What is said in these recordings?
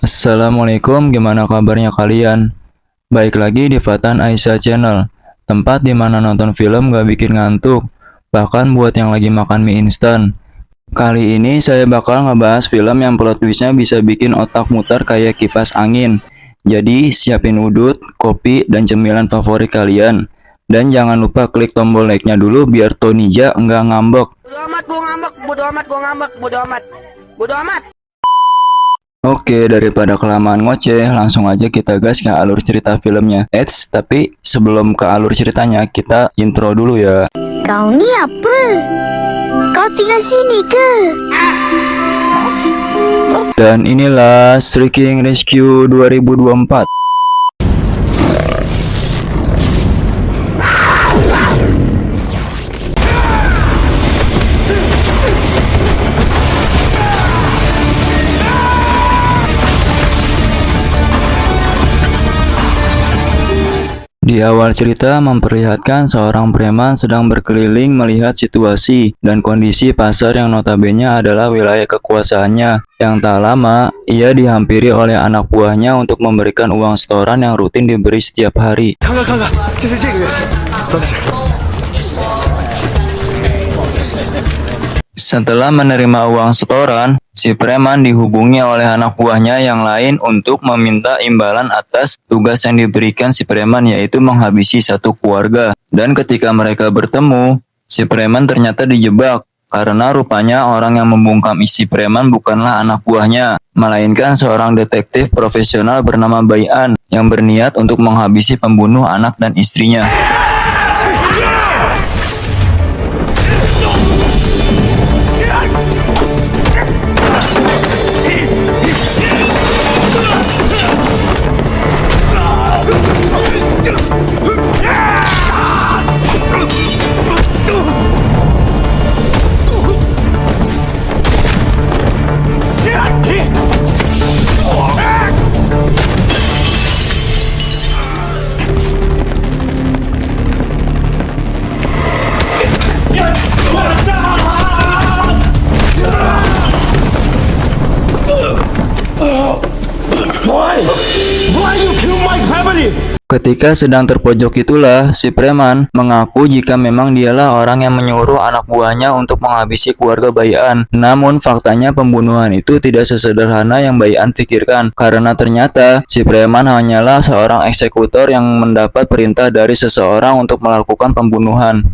Assalamualaikum, gimana kabarnya kalian? Baik lagi di Fatan Aisyah Channel, tempat dimana nonton film gak bikin ngantuk, bahkan buat yang lagi makan mie instan. Kali ini saya bakal ngebahas film yang plot twistnya bisa bikin otak muter kayak kipas angin. Jadi siapin udut, kopi, dan cemilan favorit kalian. Dan jangan lupa klik tombol like-nya dulu biar Tonija nggak ngambek. Bodo amat gua ngambek, bodo amat gua ngambek, bodo amat. Bodo amat. Oke, daripada kelamaan ngoceh, langsung aja kita gas ke alur cerita filmnya. Tapi sebelum ke alur ceritanya, kita intro dulu ya. Kau ni apa? Kau tinggal sini ke? Dan inilah Striking Rescue 2024. Di awal cerita memperlihatkan seorang preman sedang berkeliling melihat situasi dan kondisi pasar yang notabene adalah wilayah kekuasaannya. Yang tak lama, ia dihampiri oleh anak buahnya untuk memberikan uang setoran yang rutin diberi setiap hari. Setelah menerima uang setoran, si preman dihubungi oleh anak buahnya yang lain untuk meminta imbalan atas tugas yang diberikan si preman, yaitu menghabisi satu keluarga. Dan ketika mereka bertemu, si preman ternyata dijebak karena rupanya orang yang membungkam isi preman bukanlah anak buahnya, melainkan seorang detektif profesional bernama Bayan yang berniat untuk menghabisi pembunuh anak dan istrinya. Ketika sedang terpojok itulah, si preman mengaku jika memang dialah orang yang menyuruh anak buahnya untuk menghabisi keluarga Bayan. Namun faktanya pembunuhan itu tidak sesederhana yang Bayan pikirkan, karena ternyata si preman hanyalah seorang eksekutor yang mendapat perintah dari seseorang untuk melakukan pembunuhan.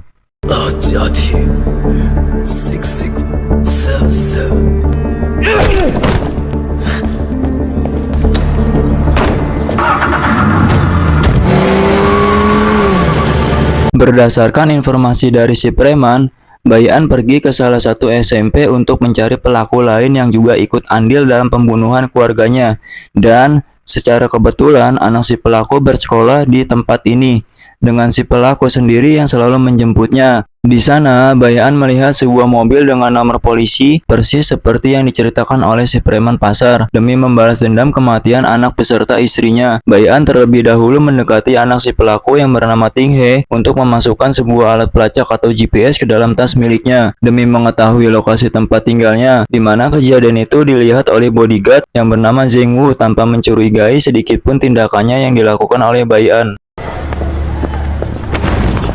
Berdasarkan informasi dari si preman, Bayan pergi ke salah satu SMP untuk mencari pelaku lain yang juga ikut andil dalam pembunuhan keluarganya. Dan secara kebetulan anak si pelaku bersekolah di tempat ini, dengan si pelaku sendiri yang selalu menjemputnya. Di sana, Bayan melihat sebuah mobil dengan nomor polisi persis seperti yang diceritakan oleh si preman pasar. Demi membalas dendam kematian anak beserta istrinya, Bayan terlebih dahulu mendekati anak si pelaku yang bernama Ting He untuk memasukkan sebuah alat pelacak atau GPS ke dalam tas miliknya demi mengetahui lokasi tempat tinggalnya, di mana kejadian itu dilihat oleh bodyguard yang bernama Zheng Wu tanpa mencurigai sedikitpun tindakannya yang dilakukan oleh Bayan.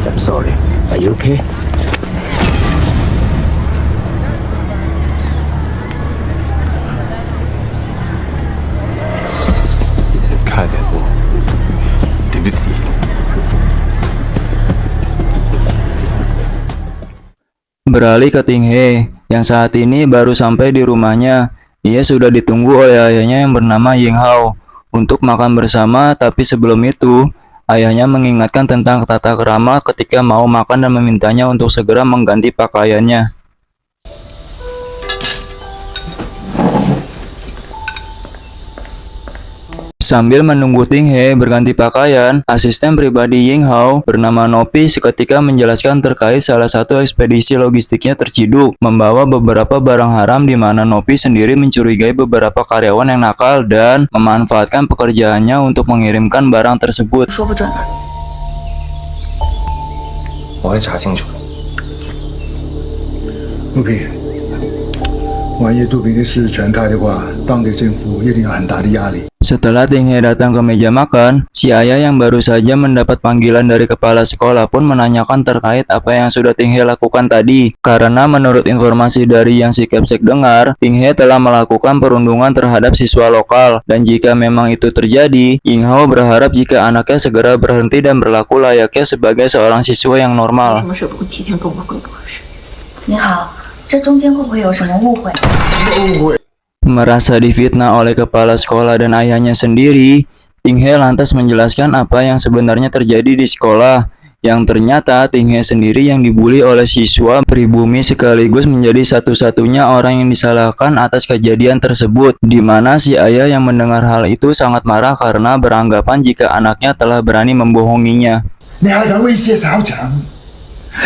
I'm sorry. Are you okay? Beralih ke Ting He, yang saat ini baru sampai di rumahnya. Ia sudah ditunggu oleh ayahnya yang bernama Ying Hao untuk makan bersama, tapi sebelum itu, ayahnya mengingatkan tentang tata krama ketika mau makan dan memintanya untuk segera mengganti pakaiannya. Sambil menunggu Ting He berganti pakaian, asisten pribadi Ying Hao bernama Nopi seketika menjelaskan terkait salah satu ekspedisi logistiknya terciduk, membawa beberapa barang haram di mana Nopi sendiri mencurigai beberapa karyawan yang nakal dan memanfaatkan pekerjaannya untuk mengirimkan barang tersebut. 说不准了。我会查清楚的。陆平，万一杜平的事传开的话，当地政府一定有很大的压力。 Setelah Ting He datang ke meja makan, si ayah yang baru saja mendapat panggilan dari kepala sekolah pun menanyakan terkait apa yang sudah Ting He lakukan tadi. Karena menurut informasi dari yang si Kepsek dengar, Ting He telah melakukan perundungan terhadap siswa lokal. Dan jika memang itu terjadi, Ying Hao berharap jika anaknya segera berhenti dan berlaku layaknya sebagai seorang siswa yang normal. 什么事不提前跟我汇报是？您好，这中间会不会有什么误会？ Merasa difitnah oleh kepala sekolah dan ayahnya sendiri, Ting He lantas menjelaskan apa yang sebenarnya terjadi di sekolah. Yang ternyata Ting He sendiri yang dibully oleh siswa pribumi sekaligus menjadi satu-satunya orang yang disalahkan atas kejadian tersebut. Di mana si ayah yang mendengar hal itu sangat marah karena beranggapan jika anaknya telah berani membohonginya. 你还敢威胁小强？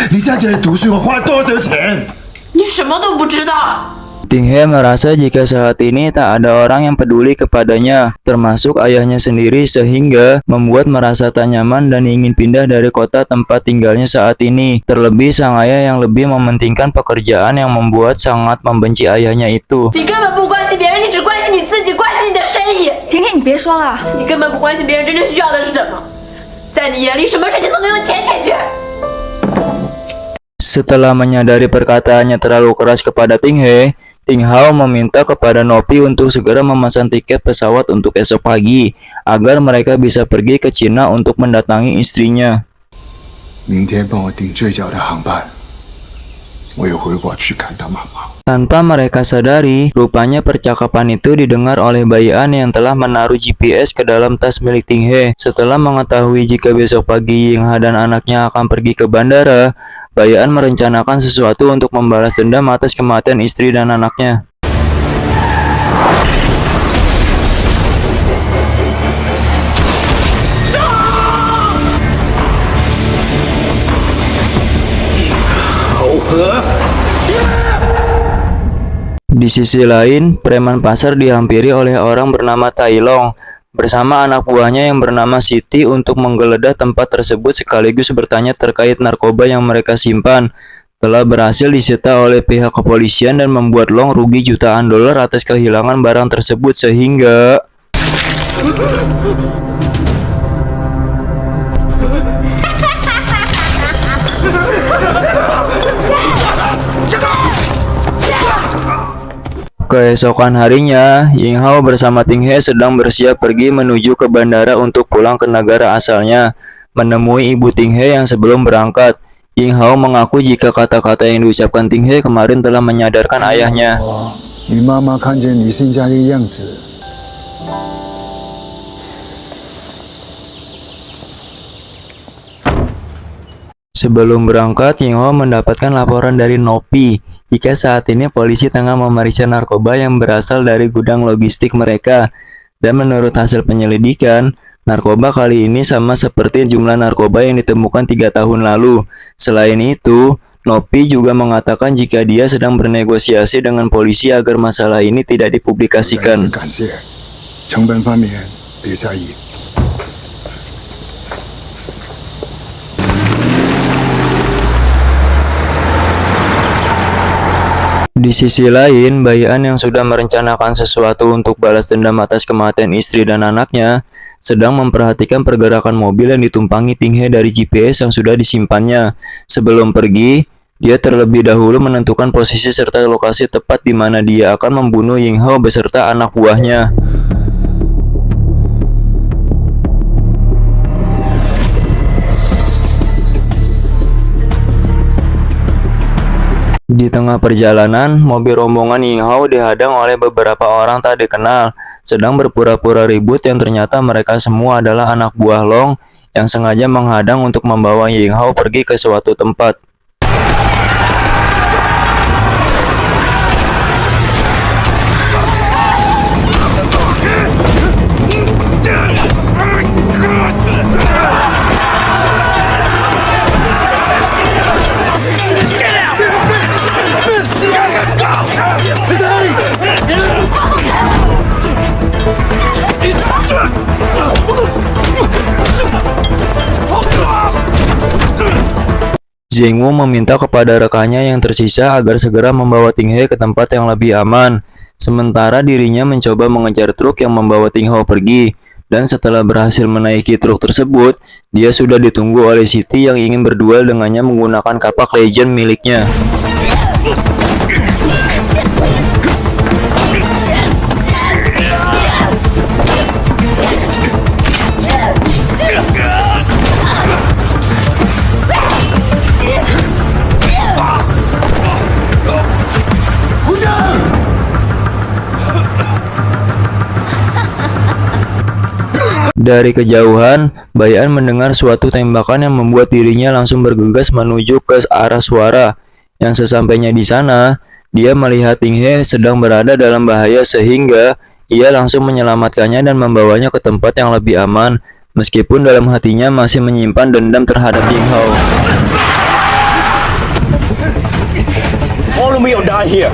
你在这里读书，我花了多少钱？你什么都不知道。 Ting He merasa jika saat ini tak ada orang yang peduli kepadanya, termasuk ayahnya sendiri sehingga membuat merasa tak nyaman dan ingin pindah dari kota tempat tinggalnya saat ini. Terlebih sang ayah yang lebih mementingkan pekerjaan yang membuat sangat membenci ayahnya itu. 你根本不关心别人，你只关心你自己，关心你的生意。婷婷，你别说了，你根本不关心别人真正需要的是什么，在你眼里，什么事情都能用钱解决。 Setelah menyadari perkataannya terlalu keras kepada Ting He, Ting Hao meminta kepada Nopi untuk segera memesan tiket pesawat untuk esok pagi, agar mereka bisa pergi ke Cina untuk mendatangi istrinya. 明天帮我订最早的航班，我要回国去看他妈妈。 Tanpa mereka sadari, rupanya percakapan itu didengar oleh Bai An yang telah menaruh GPS ke dalam tas milik Ting He. Setelah mengetahui jika besok pagi Ying Ha dan anaknya akan pergi ke bandara, Bai An merencanakan sesuatu untuk membalas dendam atas kematian istri dan anaknya. Di sisi lain, preman pasar dihampiri oleh orang bernama Tai Long bersama anak buahnya yang bernama Siti untuk menggeledah tempat tersebut sekaligus bertanya terkait narkoba yang mereka simpan. Telah berhasil disita oleh pihak kepolisian dan membuat Long rugi jutaan dolar atas kehilangan barang tersebut sehingga keesokan harinya, Ying Hao bersama Ting He sedang bersiap pergi menuju ke bandara untuk pulang ke negara asalnya. Menemui ibu Ting He yang sebelum berangkat, Ying Hao mengaku jika kata-kata yang diucapkan Ting He kemarin telah menyadarkan ayahnya. 你妈妈看见你现在的样子， Sebelum berangkat, Ying Hao mendapatkan laporan dari Nopi jika saat ini polisi tengah memeriksa narkoba yang berasal dari gudang logistik mereka. Dan menurut hasil penyelidikan, narkoba kali ini sama seperti jumlah narkoba yang ditemukan 3 tahun lalu. Selain itu, Nopi juga mengatakan jika dia sedang bernegosiasi dengan polisi agar masalah ini tidak dipublikasikan. 感谢，成本方面别在意。 Di sisi lain, Bai An yang sudah merencanakan sesuatu untuk balas dendam atas kematian istri dan anaknya, sedang memperhatikan pergerakan mobil yang ditumpangi Ting He dari GPS yang sudah disimpannya. Sebelum pergi, dia terlebih dahulu menentukan posisi serta lokasi tepat di mana dia akan membunuh Ying Hao beserta anak buahnya. Di tengah perjalanan, mobil rombongan Ying Hao dihadang oleh beberapa orang tak dikenal, sedang berpura-pura ribut yang ternyata mereka semua adalah anak buah Long yang sengaja menghadang untuk membawa Ying Hao pergi ke suatu tempat. Zheng Wu meminta kepada rekannya yang tersisa agar segera membawa Ting He ke tempat yang lebih aman. Sementara dirinya mencoba mengejar truk yang membawa Ting Hao pergi. Dan setelah berhasil menaiki truk tersebut, dia sudah ditunggu oleh Siti yang ingin berduel dengannya menggunakan kapak legend miliknya. Dari kejauhan, Bai An mendengar suatu tembakan yang membuat dirinya langsung bergegas menuju ke arah suara. Yang sesampainya di sana, dia melihat Ting He sedang berada dalam bahaya sehingga ia langsung menyelamatkannya dan membawanya ke tempat yang lebih aman, meskipun dalam hatinya masih menyimpan dendam terhadap Ting Hao. Follow me or die here.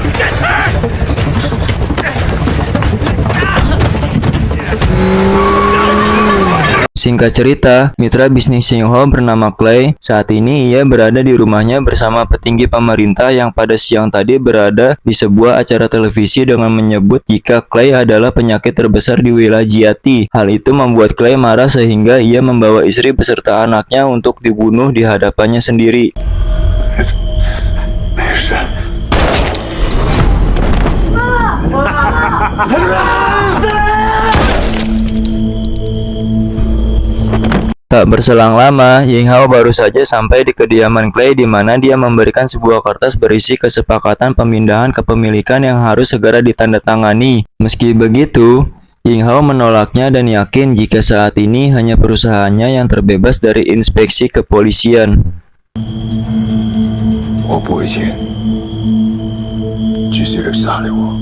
Singkat cerita, mitra bisnis Zheng Hao bernama Clay. Saat ini ia berada di rumahnya bersama petinggi pemerintah yang pada siang tadi berada di sebuah acara televisi dengan menyebut jika Clay adalah penyakit terbesar di wilayah Jiati. Hal itu membuat Clay marah sehingga ia membawa istri beserta anaknya untuk dibunuh di hadapannya sendiri. Tak berselang lama, Zheng Hao baru saja sampai di kediaman Clay di mana dia memberikan sebuah kertas berisi kesepakatan pemindahan kepemilikan yang harus segera ditandatangani. Meski begitu, Zheng Hao menolaknya dan yakin jika saat ini hanya perusahaannya yang terbebas dari inspeksi kepolisian. 我不会签，只是人杀了我。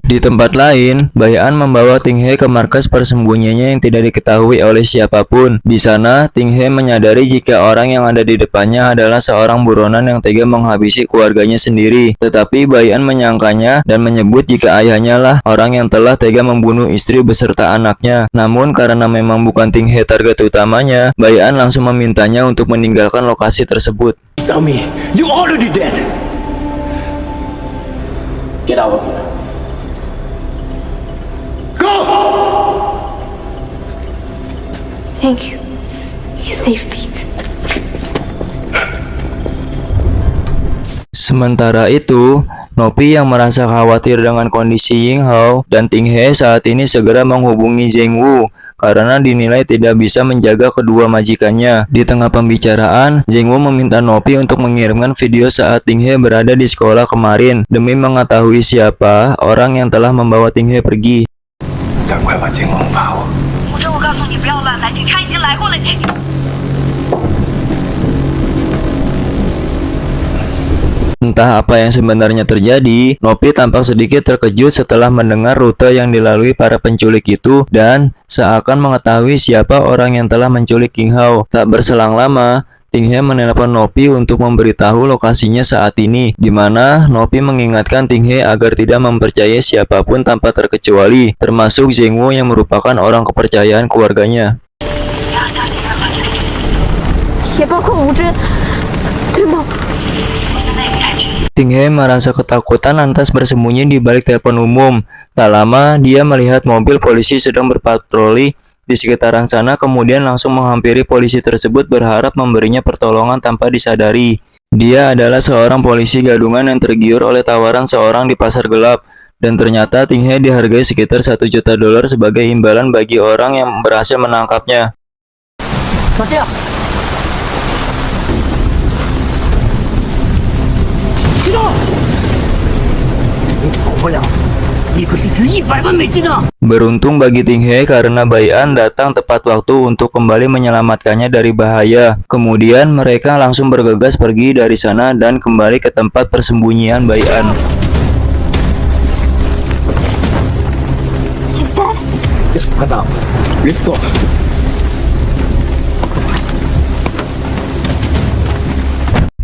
Di tempat lain, Bai An membawa Ting He ke markas persembunyiannya yang tidak diketahui oleh siapapun. Di sana, Ting He menyadari jika orang yang ada di depannya adalah seorang buronan yang tega menghabisi keluarganya sendiri. Tetapi Bai An menyangkanya dan menyebut jika ayahnya lah orang yang telah tega membunuh istri beserta anaknya. Namun karena memang bukan Ting He target utamanya, Bai An langsung memintanya untuk meninggalkan lokasi tersebut. Tell me, you already dead. Get out of here. Thank you. You saved me. Sementara itu, Nopi yang merasa khawatir dengan kondisi Zheng Hao dan Ting He saat ini segera menghubungi Zheng Wu karena dinilai tidak bisa menjaga kedua majikannya. Di tengah pembicaraan, Zheng Wu meminta Nopi untuk mengirimkan video saat Ting He berada di sekolah kemarin demi mengetahui siapa orang yang telah membawa Ting He pergi. 赶快把监控发我。吴征，我告诉你不要乱来，警察已经来过了。你 Entah apa yang sebenarnya terjadi, Nopi tampak sedikit terkejut setelah mendengar rute yang dilalui para penculik itu dan seakan mengetahui siapa orang yang telah menculik Zheng Hao. Tak berselang lama, Ting He menelpon Nopi untuk memberitahu lokasinya saat ini, di mana Nopi mengingatkan Ting He agar tidak mempercayai siapapun tanpa terkecuali, termasuk Zheng Wu yang merupakan orang kepercayaan keluarganya. 不要相信任何证据，也包括吴真，对吗？ 我现在也开局。 Ting He merasa ketakutan lantas bersembunyi di balik telepon umum. Tak lama, dia melihat mobil polisi sedang berpatroli di sekitaran sana, kemudian langsung menghampiri polisi tersebut berharap memberinya pertolongan tanpa disadari. Dia adalah seorang polisi gadungan yang tergiur oleh tawaran seorang di pasar gelap. Dan ternyata Ting He dihargai sekitar $1 juta sebagai imbalan bagi orang yang berhasil menangkapnya. 老谢，激动！你跑不了，你可是值100万美金啊！ Beruntung bagi Ting He karena Bai An datang tepat waktu untuk kembali menyelamatkannya dari bahaya. Kemudian mereka langsung bergegas pergi dari sana dan kembali ke tempat persembunyian Bai An. He's dead. Just spread out. Let's go.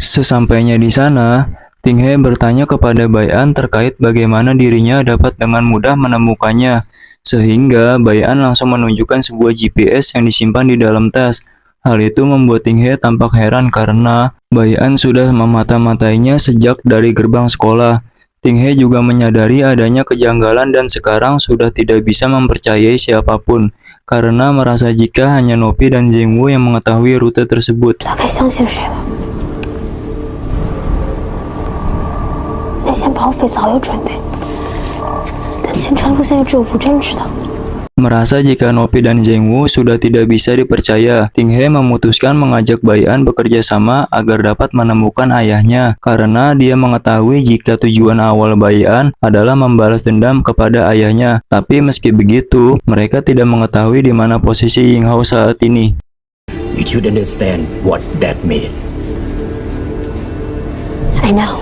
Sesampainya di sana, Ting He bertanya kepada Bai An terkait bagaimana dirinya dapat dengan mudah menemukannya. sehingga Bai-an langsung menunjukkan sebuah GPS yang disimpan di dalam tas. Hal itu membuat Ting He tampak heran karena Bai-an sudah memata-matainya sejak dari gerbang sekolah. Ting He juga menyadari adanya kejanggalan dan sekarang sudah tidak bisa mempercayai siapapun karena merasa jika hanya Nopi dan Zheng Wu yang mengetahui rute tersebut. 他该相信谁了？内线跑匪早有准备，但行程路线又只有吴真知道。 Merasa jika Nopi dan Zheng Wu sudah tidak bisa dipercaya, Ting He memutuskan mengajak Bai-an bekerja sama agar dapat menemukan ayahnya karena dia mengetahui jika tujuan awal Bai-an adalah membalas dendam kepada ayahnya. Tapi meski begitu, mereka tidak mengetahui di mana posisi Ying Hao saat ini. You should understand what that means. I know.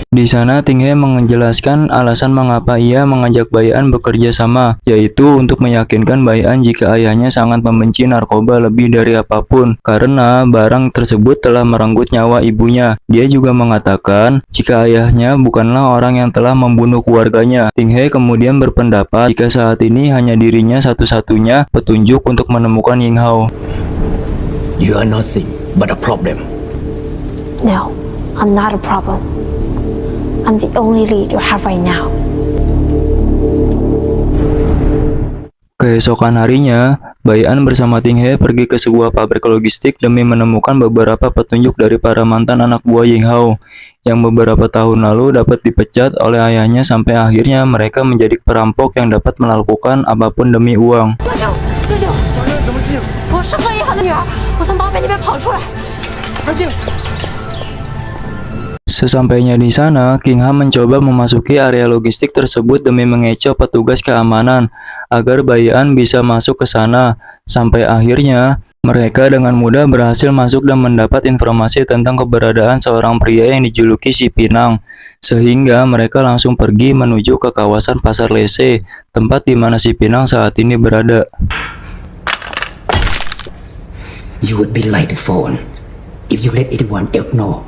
Di sana Ting He menjelaskan alasan mengapa ia mengajak Bai-an bekerja sama, yaitu untuk meyakinkan Bai-an jika ayahnya sangat membenci narkoba lebih dari apapun karena barang tersebut telah merenggut nyawa ibunya. Dia juga mengatakan jika ayahnya bukanlah orang yang telah membunuh keluarganya. Ting He kemudian berpendapat jika saat ini hanya dirinya satu-satunya petunjuk untuk menemukan Ying Hao. You are nothing but a problem. No, I'm not a problem. I'm the only lead you have right now. Keesokan harinya, Bai-an bersama Ting He pergi ke sebuah pabrik logistik demi menemukan beberapa petunjuk dari para mantan anak buah Ying Hao yang beberapa tahun lalu dapat dipecat oleh ayahnya sampai akhirnya mereka menjadi perampok yang dapat melakukan apapun demi uang. 舅舅，发生什么事情？我是贺一涵的女儿，我从宝贝那边跑出来。安静。 Sesampainya di sana, King Ha mencoba memasuki area logistik tersebut demi mengecoh petugas keamanan agar Bai-an bisa masuk ke sana. Sampai akhirnya, mereka dengan mudah berhasil masuk dan mendapat informasi tentang keberadaan seorang pria yang dijuluki Si Pinang. Sehingga mereka langsung pergi menuju ke kawasan Pasar Lese, tempat di mana Si Pinang saat ini berada. You would be like the phone if you let anyone else know.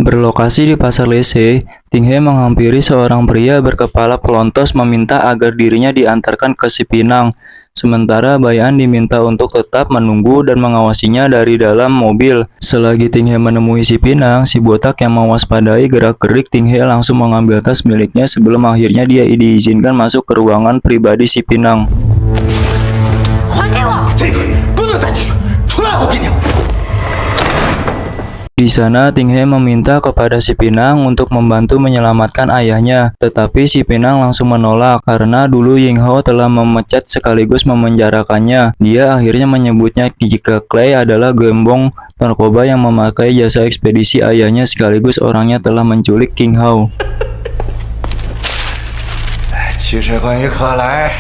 Berlokasi di Pasar Lese, Ting He menghampiri seorang pria berkepala pelontos meminta agar dirinya diantarkan ke Si Pinang. Sementara Bai-an diminta untuk tetap menunggu dan mengawasinya dari dalam mobil. Selagi Ting He menemui Si Pinang, si botak yang mewaspadai gerak-gerik Ting He langsung mengambil tas miliknya sebelum akhirnya dia diizinkan masuk ke ruangan pribadi Si Pinang. 还给我！ 这个不能带进去，出来我给你。 Di sana, Ting He meminta kepada Si Pinang untuk membantu menyelamatkan ayahnya. Tetapi Si Pinang langsung menolak karena dulu Ying Hao telah memecat sekaligus memenjarakannya. Dia akhirnya menyebutnya jika Clay adalah gembong narkoba yang memakai jasa ekspedisi ayahnya sekaligus orangnya telah menculik King Hao. 其实关于克莱，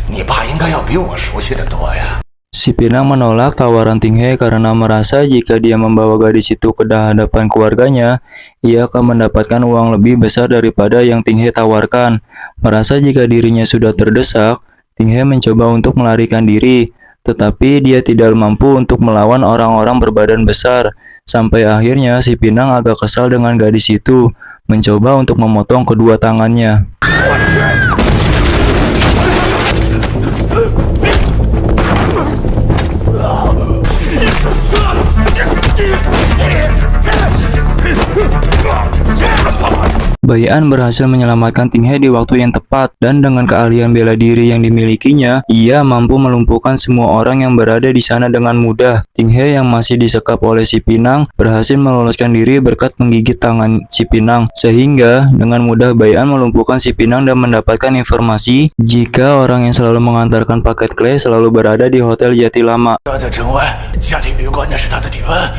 你爸应该要比我熟悉的多呀。 Si Pinang menolak tawaran Ting He karena merasa jika dia membawa gadis itu ke hadapan keluarganya, ia akan mendapatkan uang lebih besar daripada yang Ting He tawarkan. Merasa jika dirinya sudah terdesak, Ting He mencoba untuk melarikan diri, tetapi dia tidak mampu untuk melawan orang-orang berbadan besar. Sampai akhirnya Si Pinang agak kesal dengan gadis itu, mencoba untuk memotong kedua tangannya. Bai-an berhasil menyelamatkan Ting He di waktu yang tepat dan dengan keahlian bela diri yang dimilikinya, ia mampu melumpuhkan semua orang yang berada di sana dengan mudah. Ting He yang masih disekap oleh Si Pinang berhasil meloloskan diri berkat menggigit tangan Si Pinang, sehingga dengan mudah Bai-an melumpuhkan Si Pinang dan mendapatkan informasi jika orang yang selalu mengantarkan paket Clay selalu berada di Hotel Jati Lama. 他在城外家庭旅馆，那是他的地盘，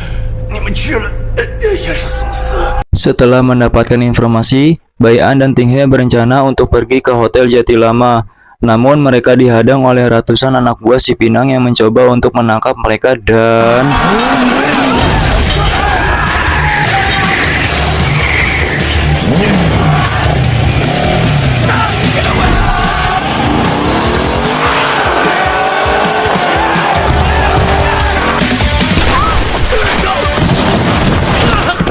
你们去了也是送死。 Setelah mendapatkan informasi, Bai-an dan Ting He berencana untuk pergi ke Hotel Jati Lama. Namun mereka dihadang oleh ratusan anak buah Si Pinang yang mencoba untuk menangkap mereka dan...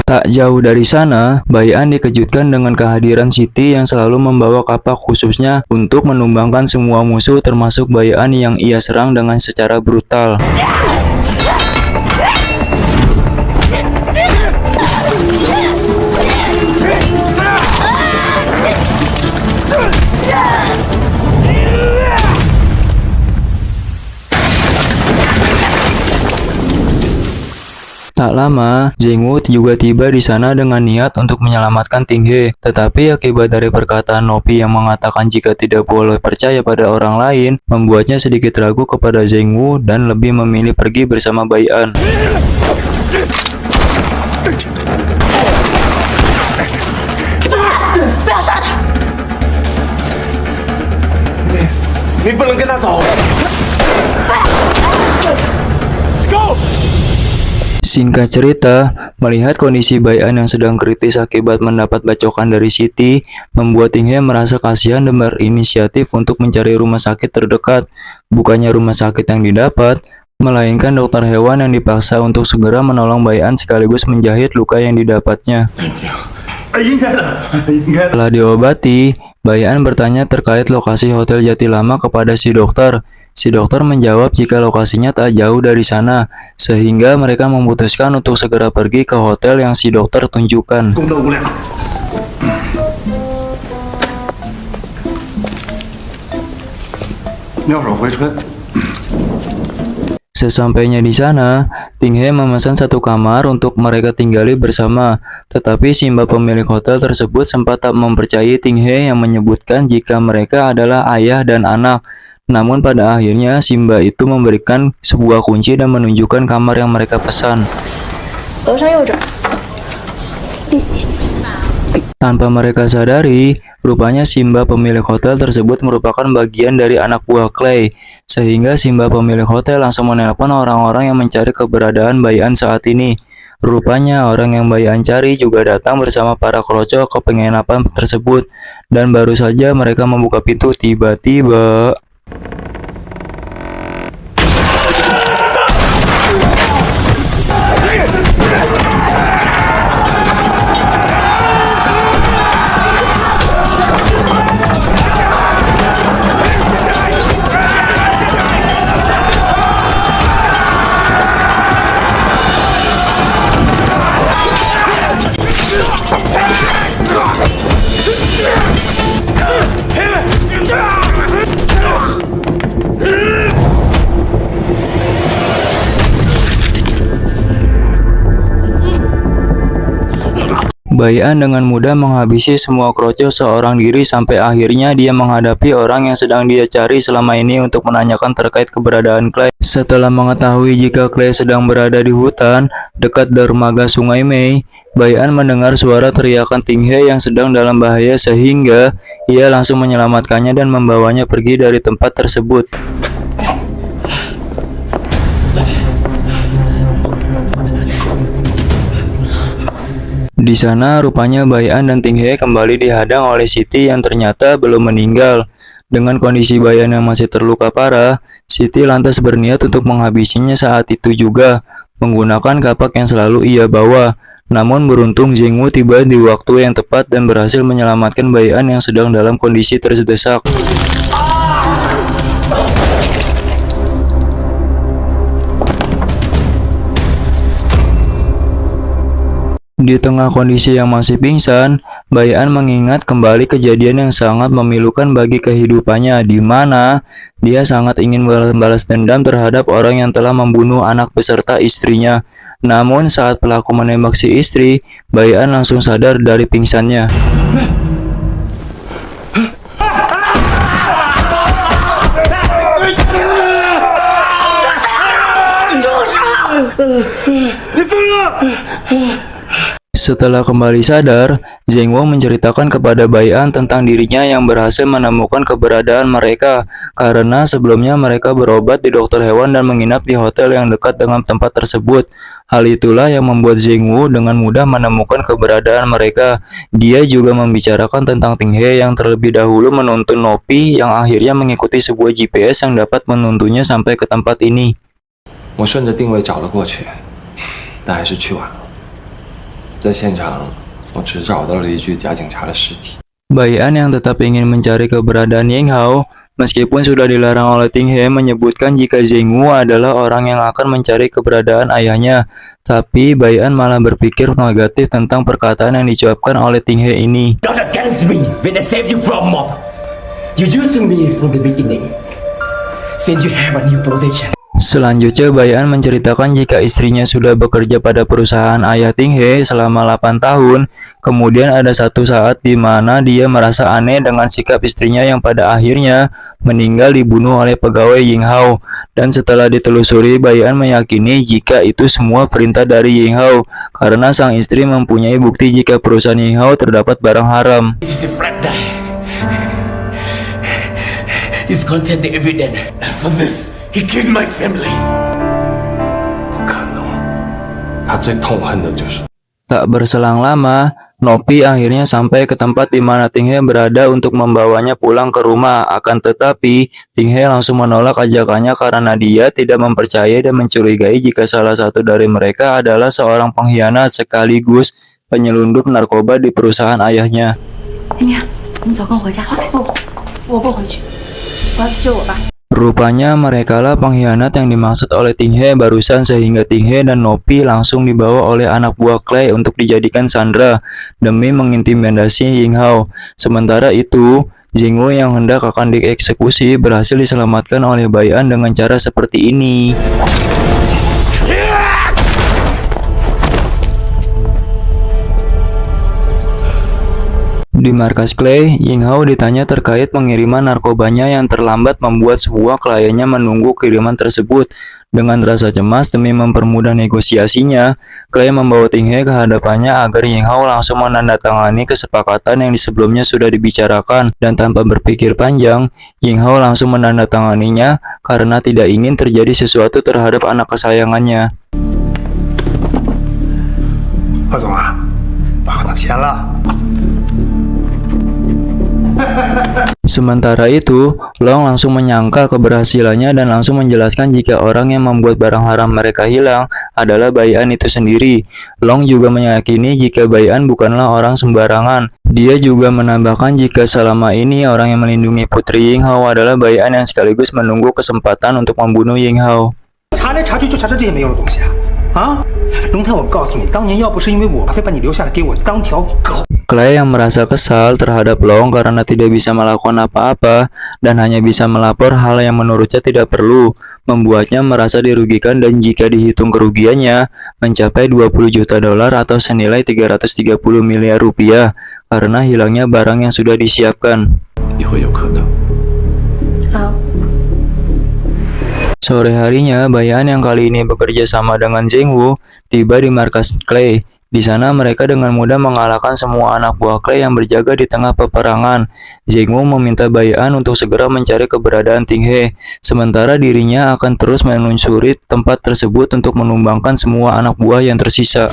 Tak jauh dari sana, Bai-an dikejutkan dengan kehadiran Siti yang selalu membawa kapak khususnya untuk menumbangkan semua musuh termasuk Bai-an yang ia serang dengan secara brutal. Tak lama, Zhengwu juga tiba di sana dengan niat untuk menyelamatkan Ting He. Tetapi akibat dari perkataan Nopi yang mengatakan jika tidak boleh percaya pada orang lain, membuatnya sedikit ragu kepada Zhengwu dan lebih memilih pergi bersama Bai-an. 不要杀他！ 你不能跟他走。Go！ Singkat cerita, melihat kondisi Bai-an yang sedang kritis akibat mendapat bacokan dari Siti, membuat Ting He merasa kasihan dan berinisiatif untuk mencari rumah sakit terdekat. Bukannya rumah sakit yang didapat, melainkan dokter hewan yang dipaksa untuk segera menolong Bai-an sekaligus menjahit luka yang didapatnya. Setelah diobati, Bai-an bertanya terkait lokasi Hotel Jatilama kepada si dokter. Si dokter menjawab jika lokasinya tak jauh dari sana, sehingga mereka memutuskan untuk segera pergi ke hotel yang si dokter tunjukkan. Sesampainya di sana, Ting He memesan satu kamar untuk mereka tinggali bersama. Tetapi Simba pemilik hotel tersebut sempat tak mempercayai Ting He yang menyebutkan jika mereka adalah ayah dan anak. Namun pada akhirnya Simba itu memberikan sebuah kunci dan menunjukkan kamar yang mereka pesan. Tanpa mereka sadari, rupanya Simba pemilik hotel tersebut merupakan bagian dari anak buah Clay, sehingga Simba pemilik hotel langsung menelpon orang-orang yang mencari keberadaan Bai-an saat ini. Rupanya orang yang Bai-an cari juga datang bersama para kroco ke penginapan tersebut, dan baru saja mereka membuka pintu tiba-tiba. Bai-an dengan mudah menghabisi semua kroco seorang diri sampai akhirnya dia menghadapi orang yang sedang dia cari selama ini untuk menanyakan terkait keberadaan Clay. Setelah mengetahui jika Clay sedang berada di hutan dekat dermaga Sungai Mei, Bai-an mendengar suara teriakan Ting He yang sedang dalam bahaya sehingga ia langsung menyelamatkannya dan membawanya pergi dari tempat tersebut. Di sana rupanya Bai-an dan Ting He kembali dihadang oleh Siti yang ternyata belum meninggal. Dengan kondisi Bai-an yang masih terluka parah, Siti lantas berniat untuk menghabisinya saat itu juga, menggunakan kapak yang selalu ia bawa. Namun beruntung Zhengwu tiba di waktu yang tepat dan berhasil menyelamatkan Bai-an yang sedang dalam kondisi terdesak. Di tengah kondisi yang masih pingsan, Bai-an mengingat kembali kejadian yang sangat memilukan bagi kehidupannya, di mana dia sangat ingin membalas dendam terhadap orang yang telah membunuh anak beserta istrinya. Namun saat pelaku menembak si istri, Bai-an langsung sadar dari pingsannya. Setelah kembali sadar, Zhengwu menceritakan kepada Bai-an tentang dirinya yang berhasil menemukan keberadaan mereka karena sebelumnya mereka berobat di dokter hewan dan menginap di hotel yang dekat dengan tempat tersebut. Hal itulah yang membuat Zhengwu dengan mudah menemukan keberadaan mereka. Dia juga membicarakan tentang Ting He yang terlebih dahulu menuntun Nopi yang akhirnya mengikuti sebuah GPS yang dapat menuntunnya sampai ke tempat ini. 我顺着定位找了过去，但还是去晚了。在现场，我只找到了一具假警察的尸体。 Bai An yang tetap ingin mencari keberadaan Ying Hao, meskipun sudah dilarang oleh Ting He menyebutkan jika Zheng Wu adalah orang yang akan mencari keberadaan ayahnya, tapi Bai An malah berpikir negatif tentang perkataan yang diucapkan oleh Ting He ini. Not against me when I saved you from mob. You used me from the beginning. Since you have a new protection. Selanjutnya, Bai An menceritakan jika istrinya sudah bekerja pada perusahaan ayah Ting He selama 8 tahun. Kemudian ada satu saat di mana dia merasa aneh dengan sikap istrinya yang pada akhirnya meninggal dibunuh oleh pegawai Ying Hao. Dan setelah ditelusuri, Bai An meyakini jika itu semua perintah dari Ying Hao karena sang istri mempunyai bukti jika perusahaan Ying Hao terdapat barang haram. This is the fractal. It's contain the evidence. And for this, he killed my family. 不可能，他最痛恨的就是。 Tak berselang lama, Nopi akhirnya sampai ke tempat di mana Ting He berada untuk membawanya pulang ke rumah. Akan tetapi, Ting He langsung menolak ajakannya karena dia tidak mempercayai dan mencurigai jika salah satu dari mereka adalah seorang pengkhianat sekaligus penyelundup narkoba di perusahaan ayahnya. 你看，我们早跟我回家。不，我不回去，我要去救我爸。 Rupanya merekalah pengkhianat yang dimaksud oleh Ting He barusan sehingga Ting He dan Nopi langsung dibawa oleh anak buah Clay untuk dijadikan sandera demi mengintimidasi Ying Hao. Sementara itu, Zheng Wu yang hendak akan dieksekusi berhasil diselamatkan oleh Bai An dengan cara seperti ini. Di markas Clay, Ying Hao ditanya terkait pengiriman narkobanya yang terlambat membuat sebuah kliennya menunggu kiriman tersebut. Dengan rasa cemas demi mempermudah negosiasinya, Clay membawa Ting He ke hadapannya agar Ying Hao langsung menandatangani kesepakatan yang sebelumnya sudah dibicarakan. Dan tanpa berpikir panjang, Ying Hao langsung menandatanganinya karena tidak ingin terjadi sesuatu terhadap anak kesayangannya. 何总啊，把合同签了。 Sementara itu, Long langsung menyangka keberhasilannya dan langsung menjelaskan jika orang yang membuat barang haram mereka hilang adalah Bai An itu sendiri. Long juga meyakini jika Bai An bukanlah orang sembarangan. Dia juga menambahkan jika selama ini orang yang melindungi Putri Ying Hao adalah Bai An yang sekaligus menunggu kesempatan untuk membunuh Ying Hao. 查来查去就查到这些没用的东西啊！啊，龙太，我告诉你，当年要不是因为我，非把你留下来给我当条狗。 Clay yang merasa kesal terhadap Long karena tidak bisa melakukan apa-apa dan hanya bisa melapor hal yang menurutnya tidak perlu, membuatnya merasa dirugikan dan jika dihitung kerugiannya mencapai 20 juta dolar atau senilai 330 miliar rupiah karena hilangnya barang yang sudah disiapkan. Sore harinya, Bai An yang kali ini bekerja sama dengan Zheng Wu tiba di markas Clay. Di sana mereka dengan mudah mengalahkan semua anak buah Clay yang berjaga di tengah peperangan. Zheng Wu meminta Bai An untuk segera mencari keberadaan Ting He, sementara dirinya akan terus menelusuri tempat tersebut untuk menumbangkan semua anak buah yang tersisa.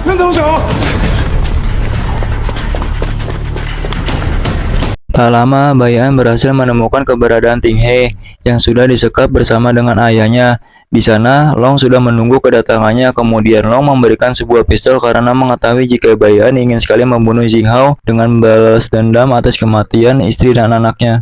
Tak lama, Bai An berhasil menemukan keberadaan Ting He yang sudah disekap bersama dengan ayahnya. Di sana, Long sudah menunggu kedatangannya. Kemudian Long memberikan sebuah pistol karena mengetahui jika Bai An ingin sekali membunuh Ying Hao dengan balas dendam atas kematian istri dan anaknya.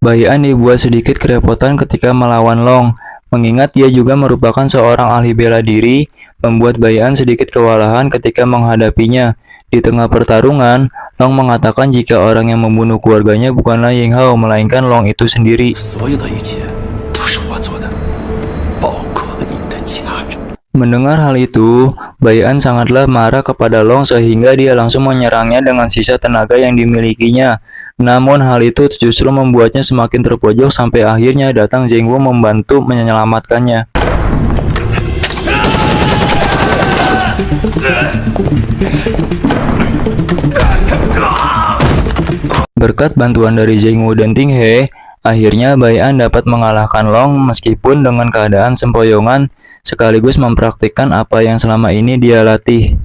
Bai An dibuat sedikit kerepotan ketika melawan Long, mengingat dia juga merupakan seorang ahli bela diri, membuat Bai An sedikit kewalahan ketika menghadapinya. Di tengah pertarungan, Long mengatakan jika orang yang membunuh keluarganya bukanlah Ying Hao, melainkan Long itu sendiri. Mendengar hal itu, Bai An sangatlah marah kepada Long sehingga dia langsung menyerangnya dengan sisa tenaga yang dimilikinya. Namun hal itu justru membuatnya semakin terpojok sampai akhirnya datang Zheng Wu membantu menyelamatkannya. Berkat bantuan dari Zheng Wu dan Ting He, akhirnya Bai An dapat mengalahkan Long meskipun dengan keadaan sempoyongan, sekaligus mempraktikkan apa yang selama ini dia latih.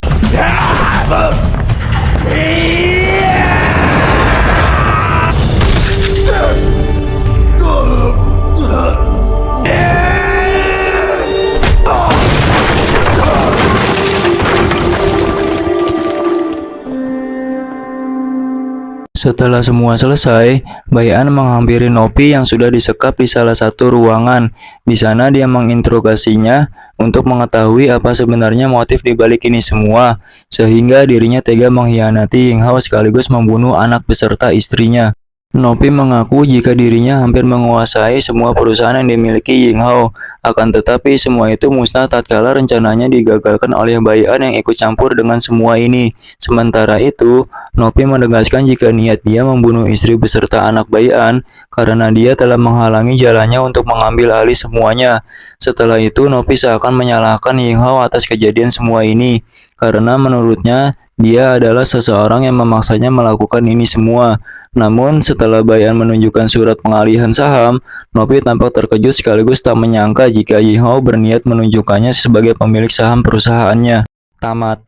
Setelah semua selesai, Bai-an menghampiri Nopi yang sudah disekap di salah satu ruangan. Di sana dia menginterogasinya untuk mengetahui apa sebenarnya motif di balik ini semua, sehingga dirinya tega mengkhianati Ying Hao sekaligus membunuh anak beserta istrinya. Nopi mengaku jika dirinya hampir menguasai semua perusahaan yang dimiliki Ying Hao, akan tetapi semua itu musnah tatkala rencananya digagalkan oleh Bai-an yang ikut campur dengan semua ini. Sementara itu, Nopi menegaskan jika niat dia membunuh istri beserta anak Bai-an karena dia telah menghalangi jalannya untuk mengambil alih semuanya. Setelah itu, Nopi seakan menyalahkan Ying Hao atas kejadian semua ini, karena menurutnya dia adalah seseorang yang memaksanya melakukan ini semua. Namun setelah Bai-an menunjukkan surat pengalihan saham, Nopi tampak terkejut sekaligus tak menyangka jika Ying Hao berniat menunjukkannya sebagai pemilik saham perusahaannya. Tamat.